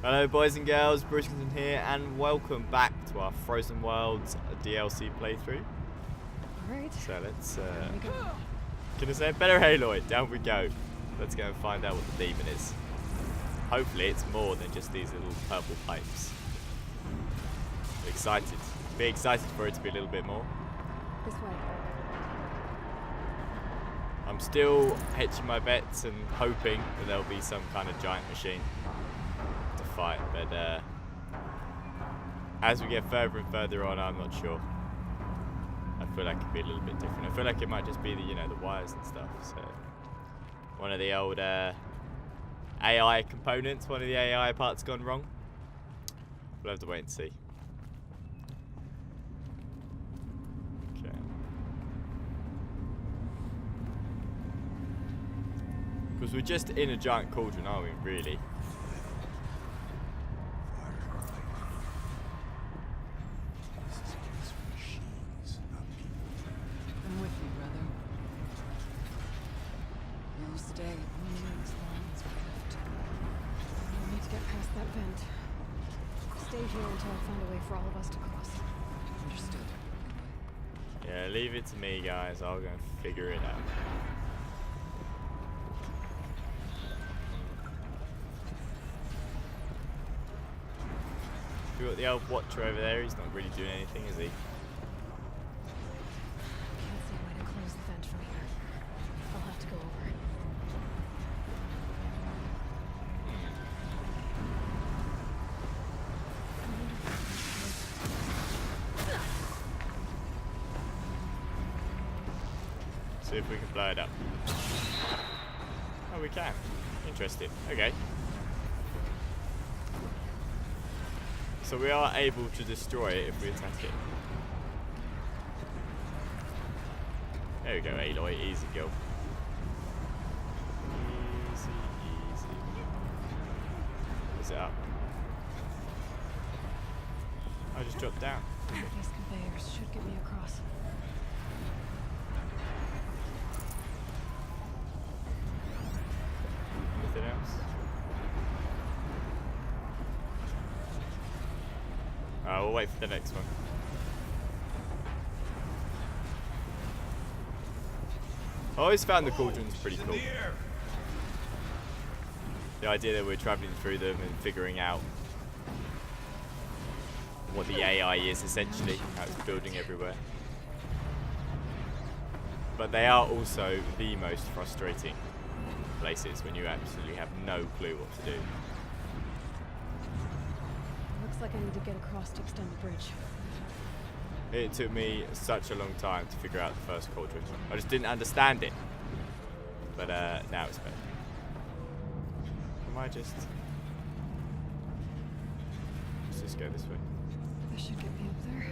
Hello boys and girls, Bruceington here, and welcome back to our Frozen Wilds DLC playthrough. Alright. So let's, gonna say better Aloy, down we go. Let's go and find out what the demon is. Hopefully it's more than just these little purple pipes. I'm excited. Be excited for it to be a little bit more. This way. I'm still hedging my bets and hoping that there'll be some kind of giant machine to fight, but as we get further and further on, I'm not sure. I feel like it'd be a little bit different. I feel like it might just be the, you know, the wires and stuff. So one of the old AI components, one of the AI parts gone wrong. We'll have to wait and see. Okay. Because we're just in a giant cauldron, aren't we, really? I'm with you, brother. We'll stay only as long as we have to. We need to get past that vent. Stay here until I find a way for all of us to cross. Understood. Yeah, leave it to me, guys. I'll go and figure it out. We got the old watcher over there. He's not really doing anything, is he? Can't see a way to close the vent from here. I'll have to go over. See if we can blow it up. Oh, we can. Interesting. Okay. So we are able to destroy it if we attack it. There we go, Aloy. Easy girl. Easy, easy. Is it up? I just dropped down. These conveyors should get me across. Anything else? We'll wait for the next one. I always found the cauldrons pretty cool. The idea that we're travelling through them and figuring out what the AI is essentially, how it's building everywhere. But they are also the most frustrating places when you absolutely have no clue what to do. Looks like I need to get across to extend the bridge. It took me such a long time to figure out the first cauldron. I just didn't understand it. But now it's better. Am I just... Let's just go this way. This should get me up there.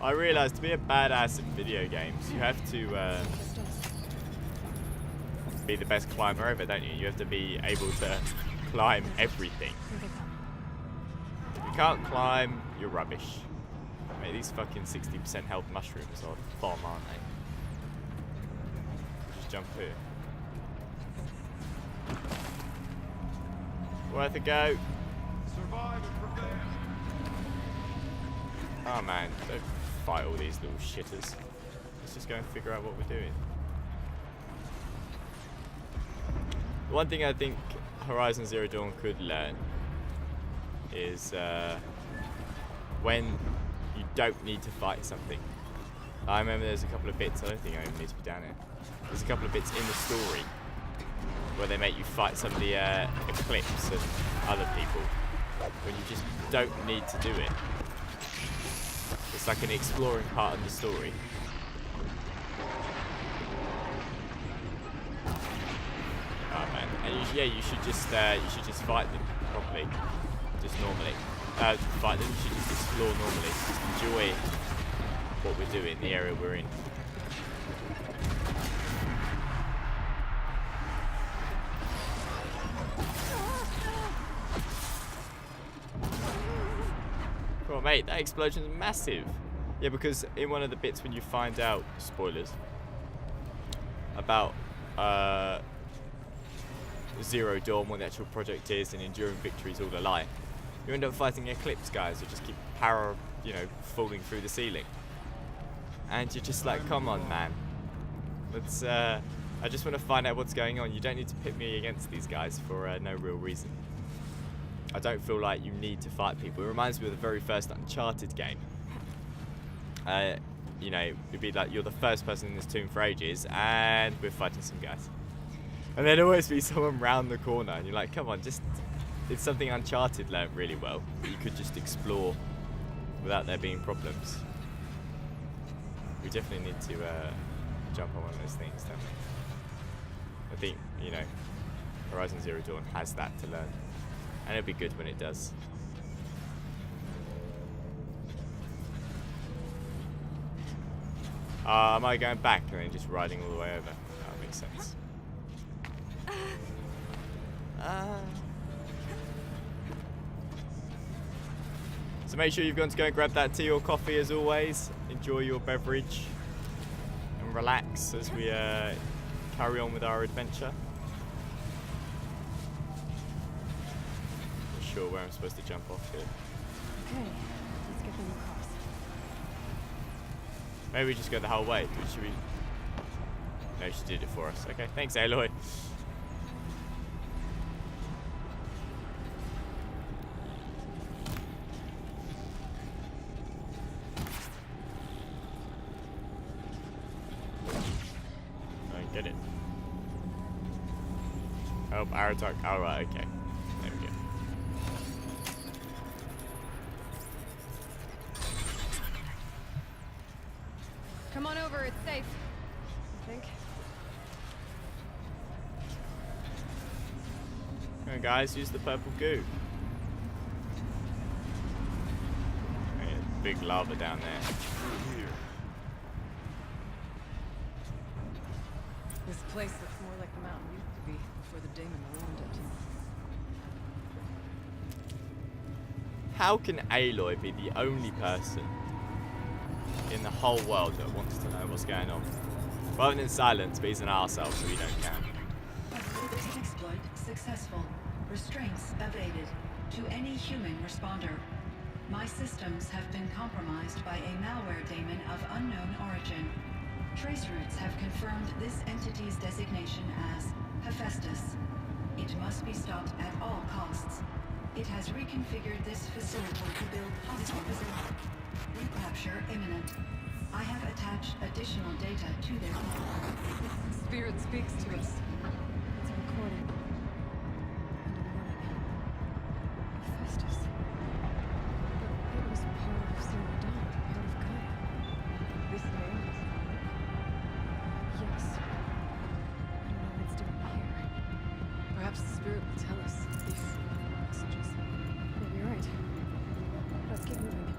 I realised to be a badass in video games, you have to be the best climber ever, don't you? You have to be able to climb everything. If you can't climb, you're rubbish. Mate, these fucking 60% health mushrooms are bomb, aren't they? Just jump here. Worth a go. Survive and prepare. Oh man, don't fight all these little shitters. Let's just go and figure out what we're doing. The one thing I think Horizon Zero Dawn could learn is when you don't need to fight something. I remember there's a couple of bits, I don't think I even need to be down here. There's a couple of bits in the story where they make you fight some of the Eclipse and other people when you just don't need to do it. It's like an exploring part of the story. Oh man, and you should just fight them properly, just normally. Fight them. You should just explore normally. Just enjoy what we're doing, the area we're in. mate, that explosion is massive. Yeah, because in one of the bits when you find out, spoilers, about Zero Dawn, what the actual project is, and Enduring Victory is all a lie, you end up fighting Eclipse guys who just keep falling through the ceiling. And you're just like, come on, man. Let's, I just want to find out what's going on. You don't need to pit me against these guys for no real reason. I don't feel like you need to fight people. It reminds me of the very first Uncharted game. You know, it'd be like you're the first person in this tomb for ages, and we're fighting some guys. And there'd always be someone round the corner, and you're like, come on, just... It's something Uncharted learned really well. That you could just explore without there being problems. We definitely need to jump on one of those things, don't we? I think, you know, Horizon Zero Dawn has that to learn. And it'll be good when it does. Am I going back and then just riding all the way over? That makes sense. So make sure you've gone to go and grab that tea or coffee as always. Enjoy your beverage and relax as we carry on with our adventure. Not sure where I'm supposed to jump off here. Okay, let's get them across. Maybe we just go the whole way. Should we? No, she did it for us. Okay, thanks, Aloy. Get it. Oh, arrow attack. Oh, right, okay. There we go. Come on over, it's safe. I think. Come on, guys, use the purple goo. Oh, yeah, big lava down there. This place looks more like the mountain used to be before the demon ruined it. How can Aloy be the only person in the whole world that wants to know what's going on? Rather than silence, but he's an arsehole, so we don't count. Exploit successful. Restraints evaded. To any human responder. My systems have been compromised by a malware daemon of unknown origin. Trace routes have confirmed this entity's designation as Hephaestus. It must be stopped at all costs. It has reconfigured this facility to build hostile resistance. Recapture imminent. I have attached additional data to their Spirit speaks to us. It's a recording. And a warning. Hephaestus. But it was part of Zero Dawn, part of Gaia. This name is... Yes. I don't know what it's doing here. Perhaps the spirit will tell us these messages. Maybe you're right. Let's keep moving.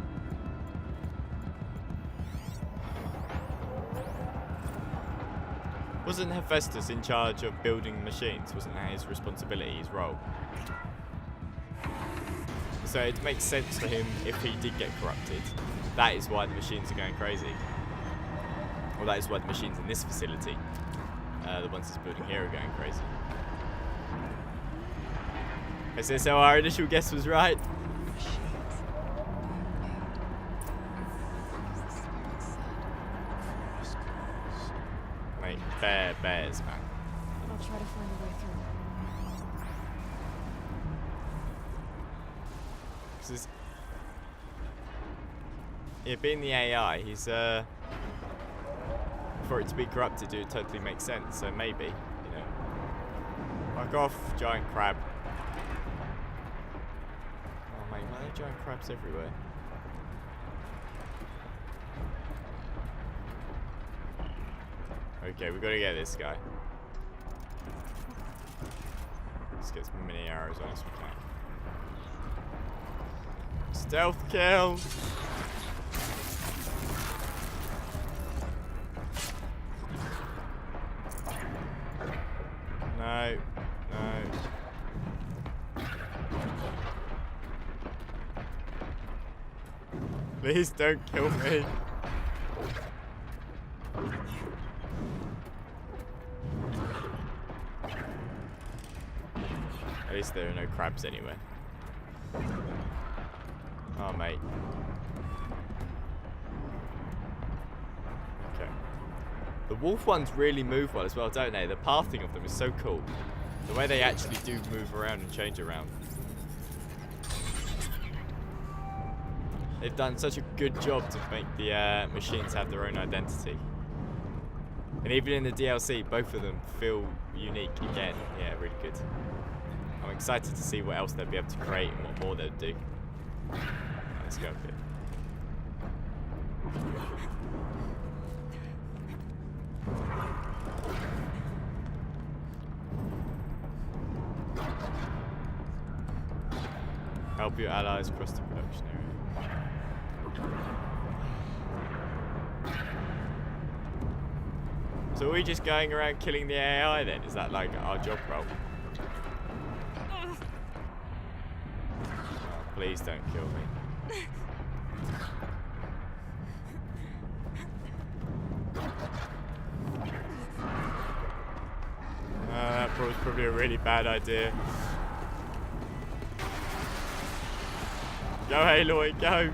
Wasn't Hephaestus in charge of building machines? Wasn't that his responsibility, his role? So it makes sense for him if he did get corrupted. That is why the machines are going crazy. Well, that is why the machines in this facility, the ones he's building here, are going crazy. Okay, so our initial guess was right. Mate, bears, man. I'll try to find a way through. Because yeah, being the AI, he's for it to be corrupted, it would totally make sense. So maybe, you know, fuck off, giant crab. Oh mate, why are there giant crabs everywhere? Okay, we gotta get this guy. Let's get as many arrows on as we can. Stealth kill! No, no. Please don't kill me. At least there are no crabs anywhere. Oh, mate. Okay. The wolf ones really move well as well, don't they? The pathing of them is so cool. The way they actually do move around and change around. They've done such a good job to make the machines have their own identity. And even in the DLC, both of them feel unique again. Yeah, really good. I'm excited to see what else they'll be able to create and what more they'll do. Let's go up here. Help your allies cross the production area. So are we just going around killing the AI then? Is that like our job role? Oh, please don't kill me. That was probably a really bad idea. Go, Aloy, go!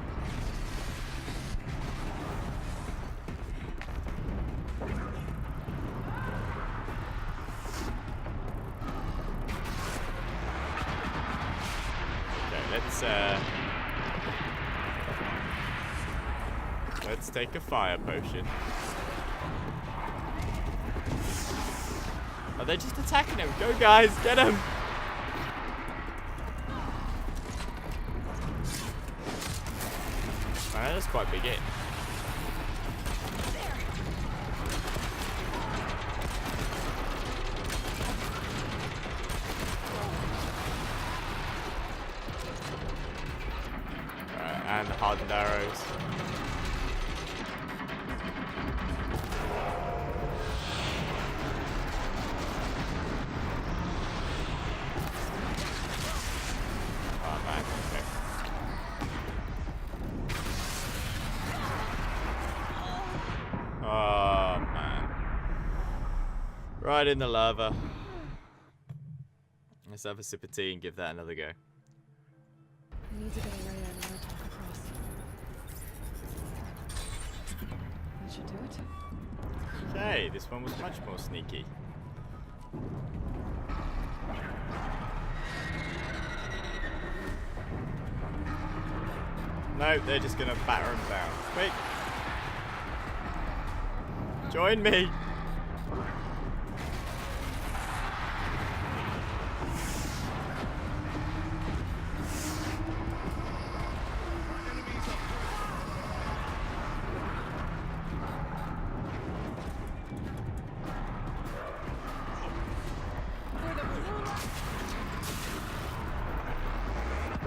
Let's take a fire potion. Are they just attacking him? Go, guys, get him! Alright, that's quite big hit. Alright, and the hardened arrows. Right in the lava. Let's have a sip of tea and give that another go. We need to get a radar and talk across. That should do it. Okay, this one was much more sneaky. No, they're just gonna batter him down. Quick! Join me!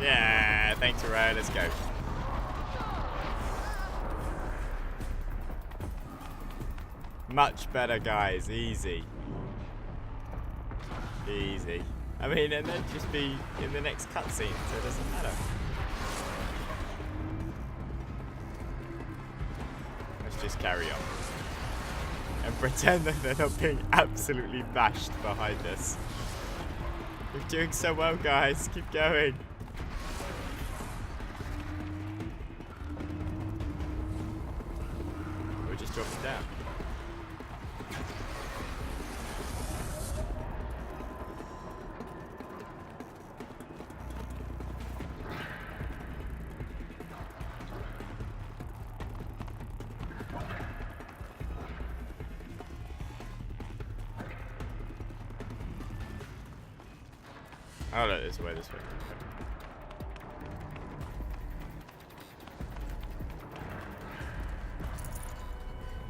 Yeah, thanks, Ray. Let's go. Much better, guys. Easy. Easy. I mean, and then just be in the next cutscene, so it doesn't matter. Let's just carry on. And pretend that they're not being absolutely bashed behind us. We're doing so well, guys. Keep going. We're just dropping down. Oh no, this way, this way.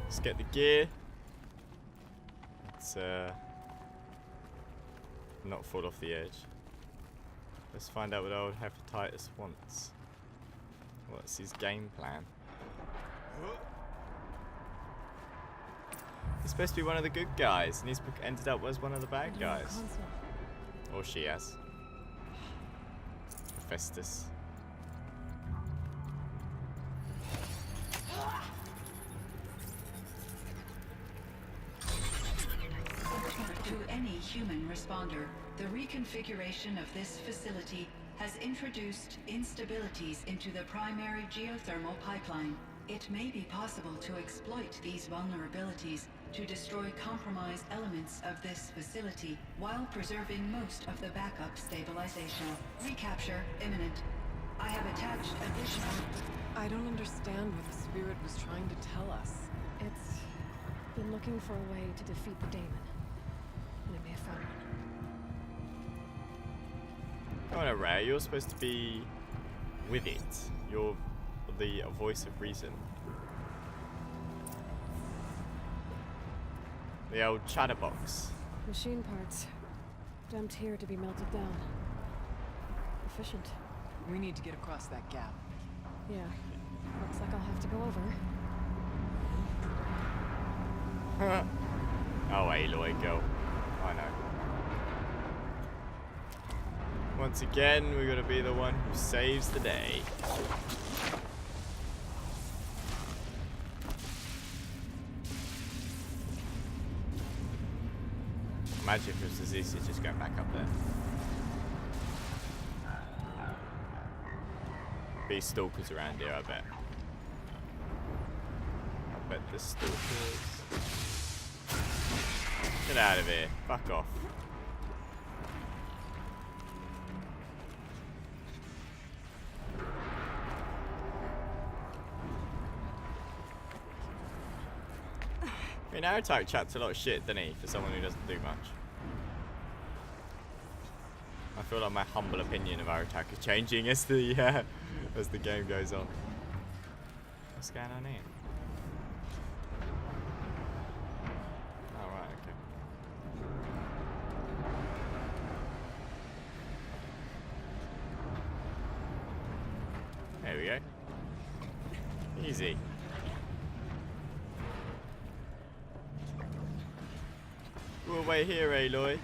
Let's get the gear. Let's not fall off the edge. Let's find out what old Hepatitis wants. What's his game plan? He's supposed to be one of the good guys, and he's ended up as one of the bad guys. Or she has. Festus. human responder. The reconfiguration of this facility has introduced instabilities into the primary geothermal pipeline. It may be possible to exploit these vulnerabilities to destroy compromised elements of this facility while preserving most of the backup stabilization. Recapture imminent. I have attached additional... I don't understand what the spirit was trying to tell us. It's been looking for a way to defeat the daemon. And it may have found one. Come on, Ray, you're supposed to be with it. You're the voice of reason. The old chatterbox. Machine parts. Dumped here to be melted down. Efficient. We need to get across that gap. Yeah. Looks like I'll have to go over. Oh, Aloy, go. I know. Once again, we're gonna be the one who saves the day. Imagine if it was as easy as just going back up there. Be stalkers around here, I bet. I bet there's stalkers. Get out of here. Fuck off. I mean, Aerotype chats a lot of shit, doesn't he, for someone who doesn't do much. I feel like my humble opinion of Aerotype is changing as the game goes on. What's going on here? Oh, right, okay. There we go. Easy. We'll wait here, Aloy.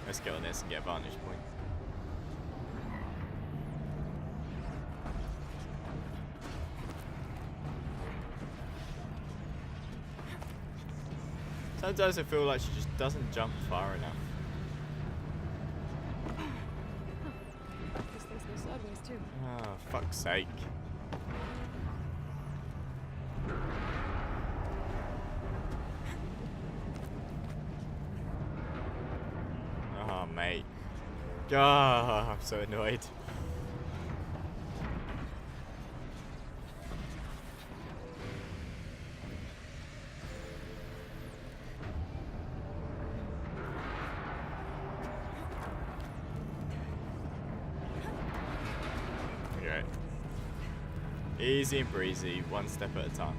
Let's get on this and get a vantage point. Sometimes I feel like she just doesn't jump far enough. This thing's goes sideways too. Oh, fuck's sake. Oh, mate. God, I'm so annoyed. Okay. Easy and breezy, one step at a time.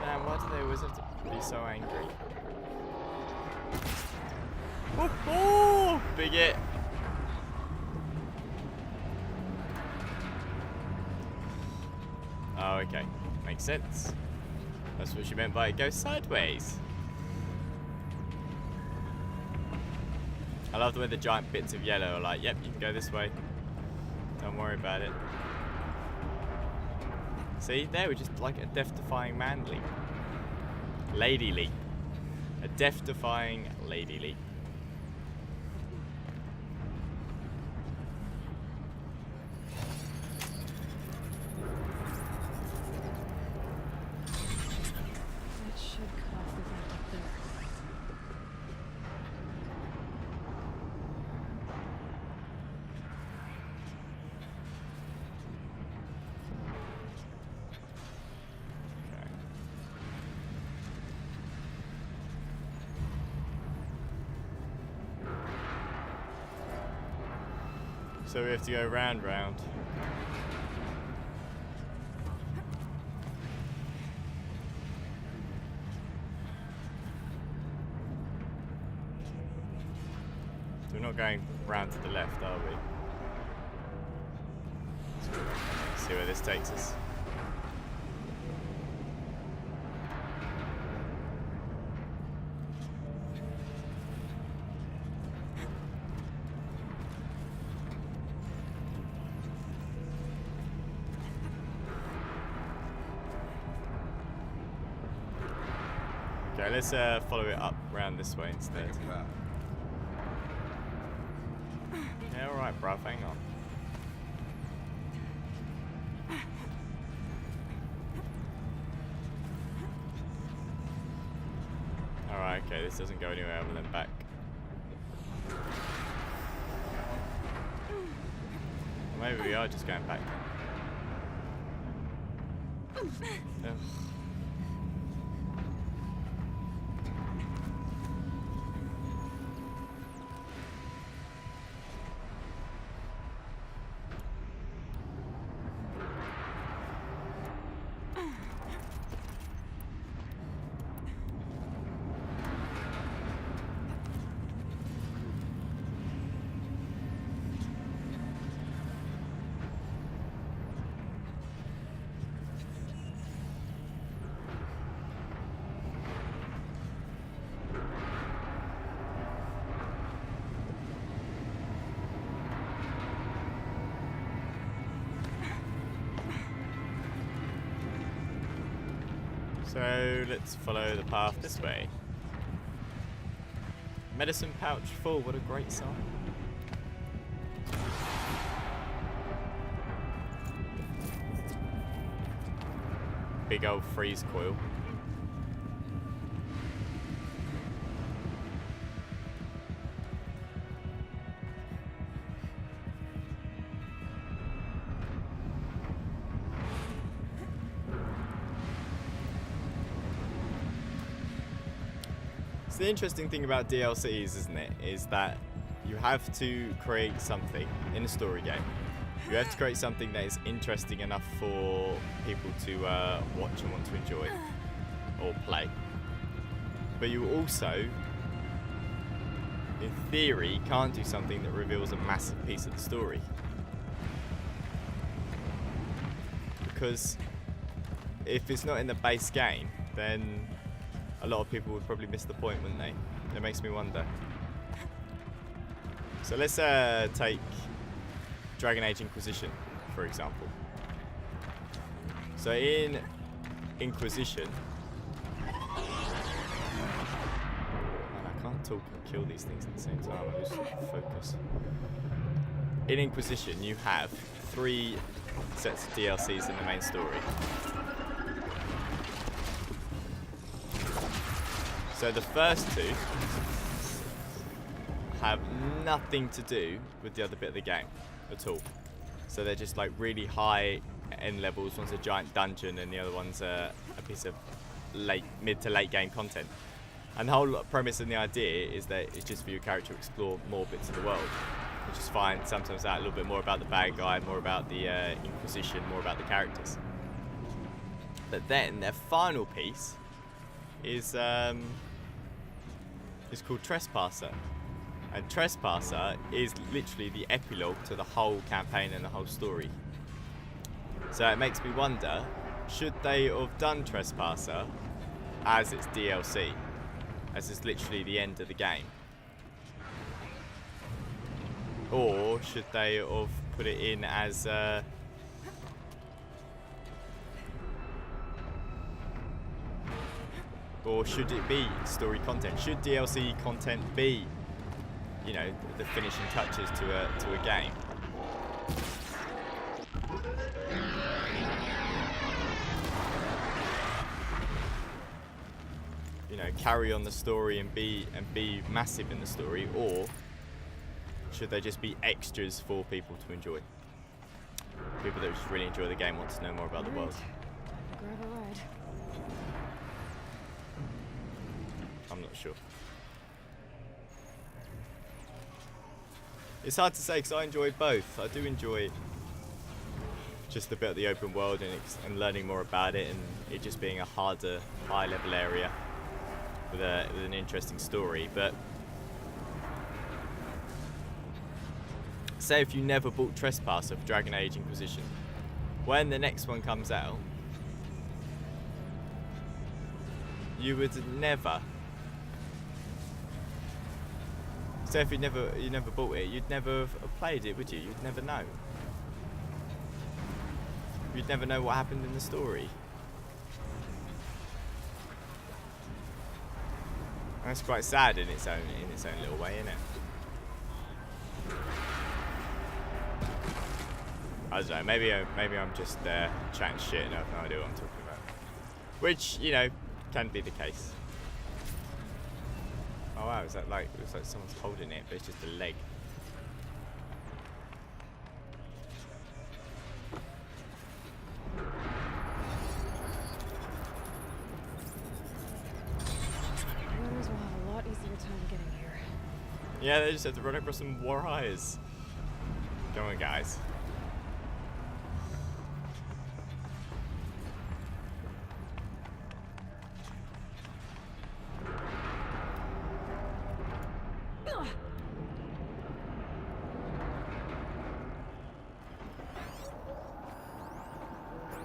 Man, why do they always have to be so angry? Oh, bigot! Oh, okay. Makes sense. That's what she meant by it goes sideways. I love the way the giant bits of yellow are like, yep, you can go this way. Don't worry about it. See, there we're just like a death-defying man leap. Lady leap. A death-defying lady leap. That should cut off the vent up there. Okay. So we have to go round. So we're not going round to the left, are we? Let's see where this takes us. Okay, let's follow it up round this way instead. Yeah, alright, bruv, hang on. Alright, okay, this doesn't go anywhere other than back. Well, maybe we are just going back then. Ugh. So let's follow the path this way. Medicine pouch full, what a great sign. Big old freeze coil. The interesting thing about DLCs, isn't it, is that you have to create something in a story game. You have to create something that is interesting enough for people to watch and want to enjoy or play. But you also, in theory, can't do something that reveals a massive piece of the story. Because if it's not in the base game, then a lot of people would probably miss the point, wouldn't they? It makes me wonder. So let's take Dragon Age Inquisition, for example. So in Inquisition... Man, I can't talk and kill these things at the same time. I lose focus. In Inquisition, you have 3 sets of DLCs in the main story. So the first 2 have nothing to do with the other bit of the game at all. So they're just like really high end levels. One's a giant dungeon and the other one's a piece of mid to late game content. And the whole premise and the idea is that it's just for your character to explore more bits of the world. You just find sometimes out a little bit more about the bad guy, more about the Inquisition, more about the characters. But then their final piece is called Trespasser. And Trespasser is literally the epilogue to the whole campaign and the whole story. So it makes me wonder, should they have done Trespasser as its DLC, as it's literally the end of the game? Or should they have put it in as or should it be story content? Should DLC content be, you know, the finishing touches to a game? You know, carry on the story and be massive in the story, or should they just be extras for people to enjoy? People that just really enjoy the game, want to know more about the world. Grab a ride. I'm not sure. It's hard to say because I enjoyed both. I do enjoy just a bit of the open world and learning more about it, and it just being a harder, high-level area with an interesting story. But say if you never bought Trespasser of Dragon Age Inquisition, when the next one comes out, you would never. So if you never bought it, you'd never have played it, would you? You'd never know. You'd never know what happened in the story. That's quite sad in its own little way, isn't it? I don't know. Maybe I'm just chatting shit and I have no idea what I'm talking about. Which, you know, can be the case. Oh wow, is that like, looks like someone's holding it, but it's just a leg. Runners will have a lot easier time getting here. Yeah, they just have to run across some wires. Come on, guys.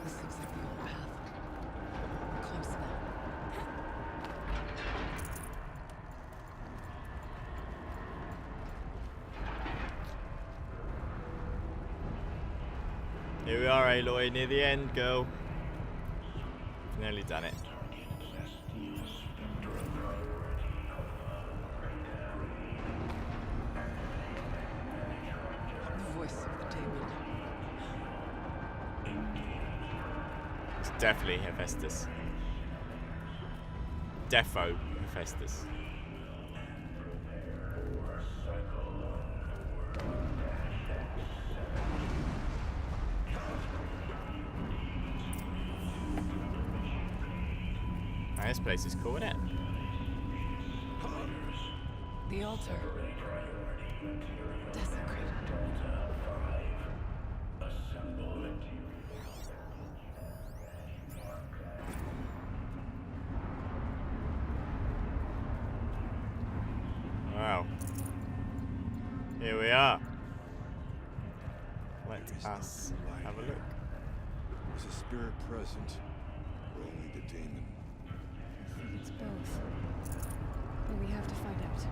This looks like the old path. We're close now. Here we are, Aloy, near the end, girl. Nearly done it. The voice of the demon. It's definitely Hephaestus. Defo Hephaestus. Now, this place is cool, isn't it? The altar. Desecrated. Wow. Here we are. Let There is us no light have a here. look. Is a spirit present, or only the demon? I think it's both. But we have to find out.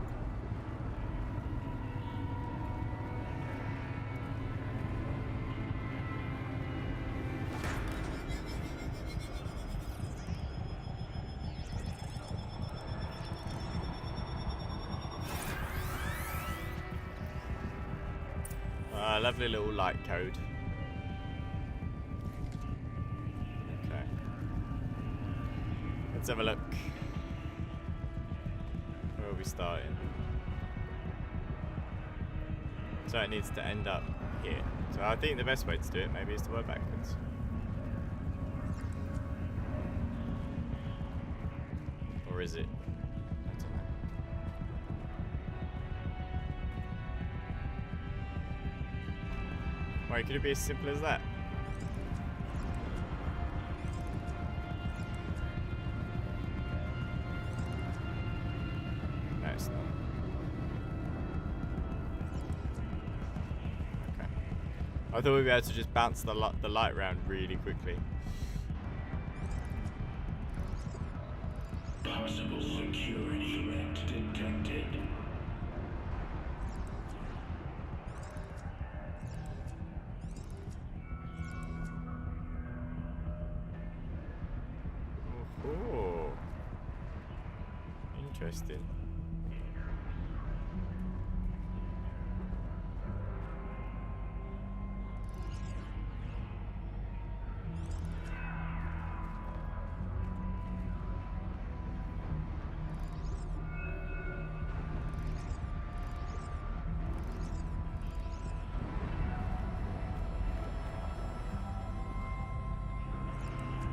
Lovely little light code. Okay. Let's have a look. Where are we starting? So it needs to end up here. So I think the best way to do it maybe is to work backwards. Or is it? I don't know. Wait, could it be as simple as that? No, it's not. Okay. I thought we'd be able to just bounce the light around really quickly. Possible security threat detected. Oh, interesting.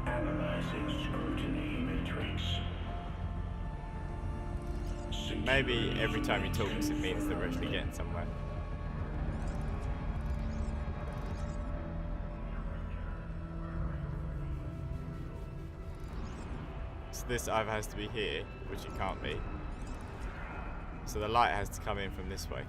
Analyzing scrutiny matrix. Maybe every time he talks it means that we're actually getting somewhere. So this either has to be here, which it can't be. So the light has to come in from this way.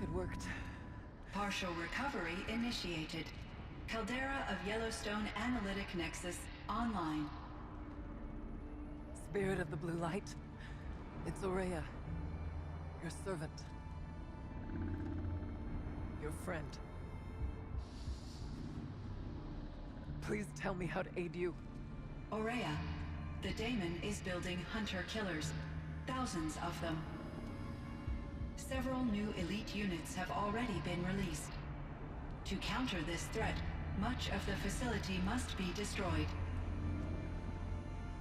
It worked. Partial recovery initiated. Caldera of Yellowstone Analytic Nexus online. Spirit of the blue light. It's Aurea. Your servant. Your friend. Please tell me how to aid you. Aurea, the daemon is building hunter-killers. Thousands of them. Several new elite units have already been released. To counter this threat, much of the facility must be destroyed.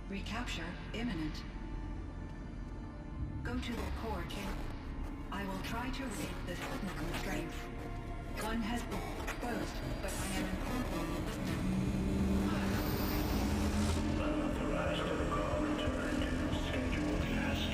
Recapture imminent. Go to the core chamber. I will try to raid the technical strength. One has been exposed, but I am informed. Unauthorized protocol returned. Scheduled task.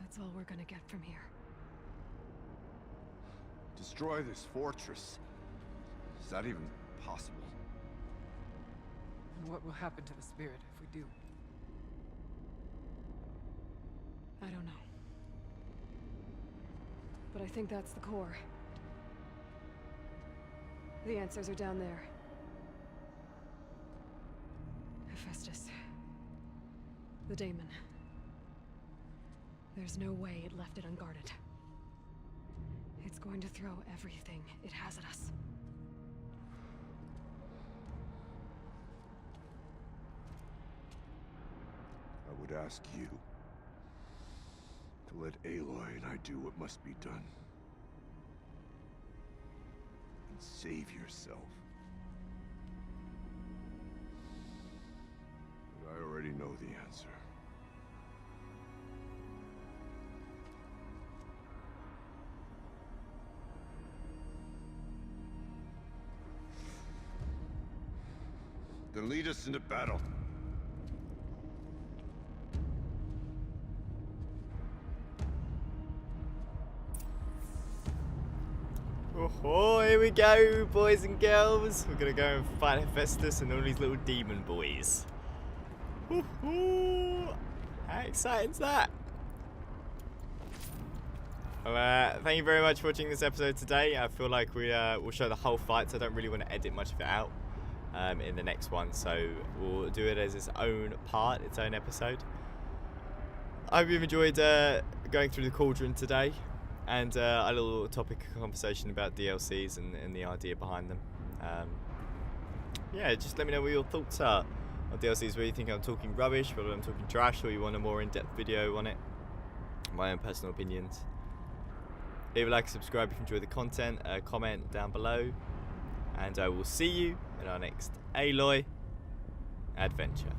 That's all we're gonna get from here. Destroy this fortress. Is that even possible? And what will happen to the spirit if we do? I don't know. But I think that's the core. The answers are down there. Hephaestus. The daemon. There's no way it left it unguarded. It's going to throw everything it has at us. I would ask you to let Aloy and I do what must be done. And save yourself. But I already know the answer. Then lead us into battle. Oh, here we go, boys and girls. We're gonna go and fight Hephaestus and all these little demon boys. Woohoo! How exciting is that? Well, thank you very much for watching this episode today. I feel like we'll show the whole fight, so I don't really want to edit much of it out in the next one. So we'll do it as its own part, its own episode. I hope you've enjoyed going through the Cauldron today. And a little topic of conversation about DLCs and the idea behind them. Yeah, just let me know what your thoughts are on DLCs, whether you think I'm talking rubbish, whether I'm talking trash, or you want a more in-depth video on it. My own personal opinions. Leave a like, subscribe if you enjoy the content, comment down below. And I will see you in our next Aloy adventure.